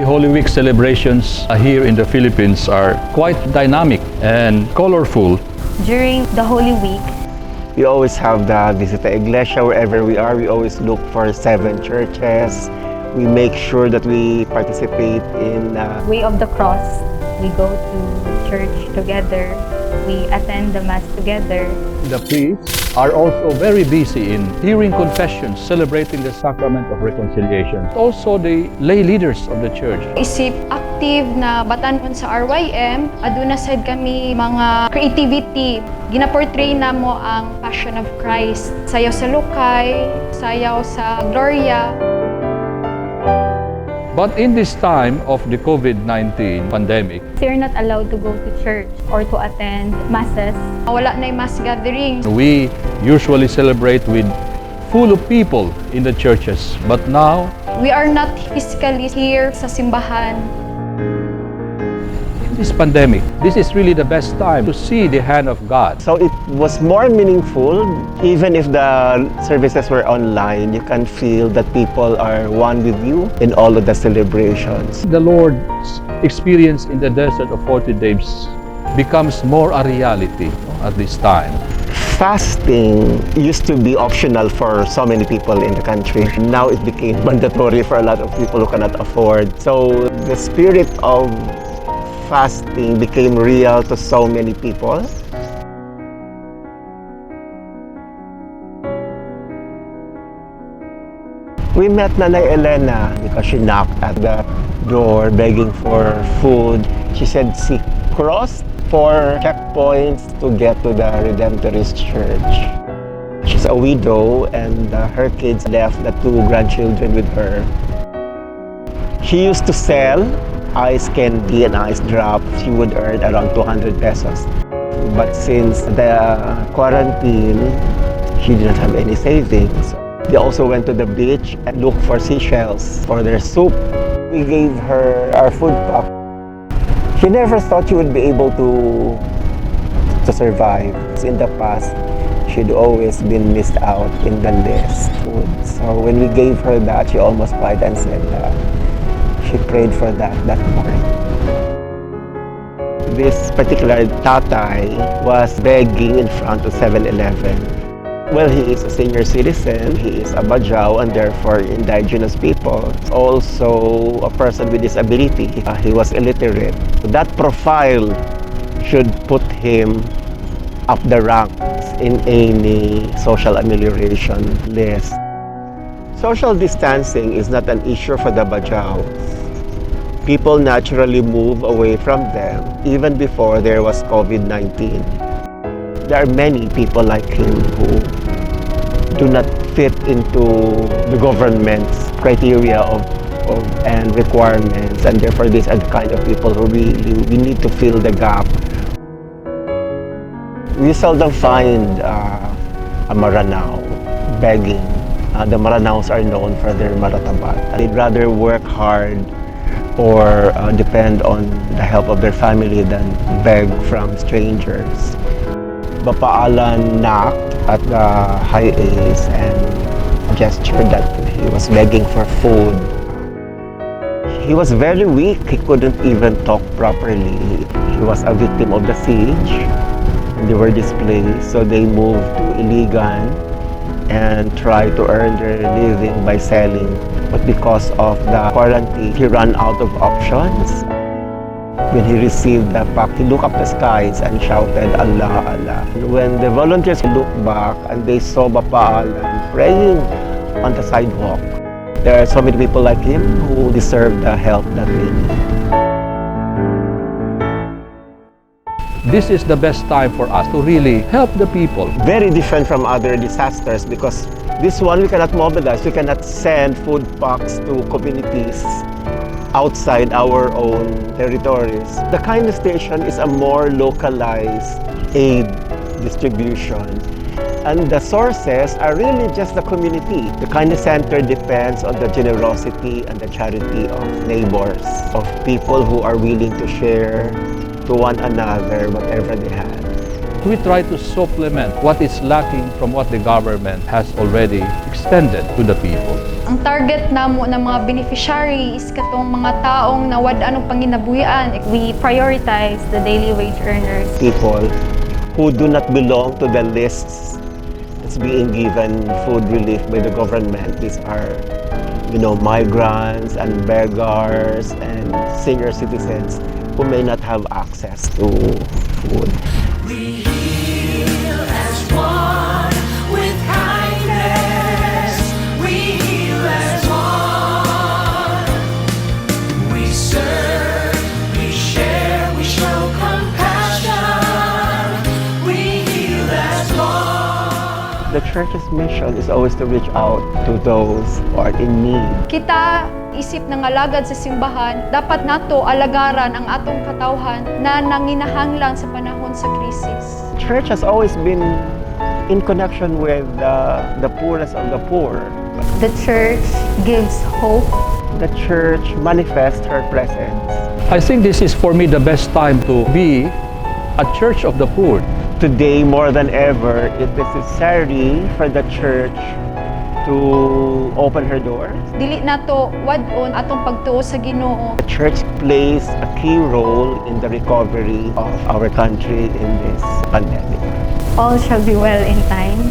The Holy Week celebrations here in the Philippines are quite dynamic and colorful. During the Holy Week, we always have the Visita Iglesia wherever we are. We always look for 7 churches. We make sure that we participate in Way of the Cross. We go to church together. We attend the Mass together. The priests are also very busy in hearing confessions, celebrating the sacrament of reconciliation. Also the lay leaders of the church. Isip active na batanon sa RYM, aduna sad kami mga creativity. Gina-portray na mo ang Passion of Christ. Sayaw sa Lukay, sayaw sa Gloria. But in this time of the COVID-19 pandemic, They're not allowed to go to church or to attend masses. Wala na yung mass gathering. we usually celebrate with full of people in the churches. But now, We are not physically here sa simbahan. in this pandemic, this is really the best time to see the hand of God. So it was more meaningful. Even if the services were online, you can feel that people are one with you in all of the celebrations. The Lord's experience in the desert of 40 days becomes more a reality at this time. Fasting used to be optional for so many people in the country. Now it became mandatory for a lot of people who cannot afford. So the spirit of fasting became real to so many people. We met Nanay Elena because she knocked at the door begging for food. She said she crossed 4 checkpoints to get to the Redemptorist Church. She's a widow and her kids left the 2 grandchildren with her. She used to sell ice candy and ice drops. She would earn around 200 pesos. But since the quarantine, she didn't have any savings. They also went to the beach and looked for seashells for their soup. We gave her our food pack. She never thought she would be able to survive. In the past, she'd always been missed out in the list food. So when we gave her that, she almost cried and said she prayed for that morning. This particular tatay was begging in front of 7-Eleven. Well, he is a senior citizen, he is a Bajau and therefore indigenous people. Also a person with disability. He was illiterate. That profile should put him up the ranks in any social amelioration list. Social distancing is not an issue for the Bajau. People naturally move away from them even before there was COVID-19. There are many people like him who do not fit into the government's criteria and requirements, and therefore these are the kind of people who we need to fill the gap. We seldom find a Maranao begging. The Maranaos are known for their maratabat. They'd rather work hard or depend on the help of their family than beg from strangers. Bapaalan knocked at the high A's and gestured that he was begging for food. He was very weak. He couldn't even talk properly. He was a victim of the siege and they were displaced. So they moved to Iligan and tried to earn their living by selling. But because of the quarantine, he ran out of options. When he received the pack, he looked up the skies and shouted, Allah, Allah. When the volunteers looked back and they saw Bapaalan praying on the sidewalk, there are so many people like him who deserve the help that they need. This is the best time for us to really help the people. Very different from other disasters because this one we cannot mobilize. We cannot send food packs to communities outside our own territories. The Kindess Station is a more localized aid distribution. And the sources are really just the community. The Kindess Center depends on the generosity and the charity of neighbors, of people who are willing to share to one another whatever they have. We try to supplement what is lacking from what the government has already extended to the people. Ang target namo ng mga beneficiary is katong mga taong nawad-an og panginabuhian. We prioritize the daily wage earners. People who do not belong to the lists that's being given food relief by the government. These are, migrants and beggars and senior citizens who may not have access to food. We heal as one with kindness. We heal as one. We serve, we share, we show compassion. We heal as one. The church's mission is always to reach out to those who are in need. Kita isip ng alagad sa simbahan, dapat nato alagaran ang atong katawhan na nanginahanglan sa panahon sa krisis. Church has always been in connection with the poorest of the poor. The church gives hope. The church manifests her presence. I think this is for me the best time to be a church of the poor. Today, more than ever, it is necessary for the church to open her doors. Dili nato wad-on atong pagtuo sa Ginoo. The church plays a key role in the recovery of our country in this pandemic. All shall be well in time.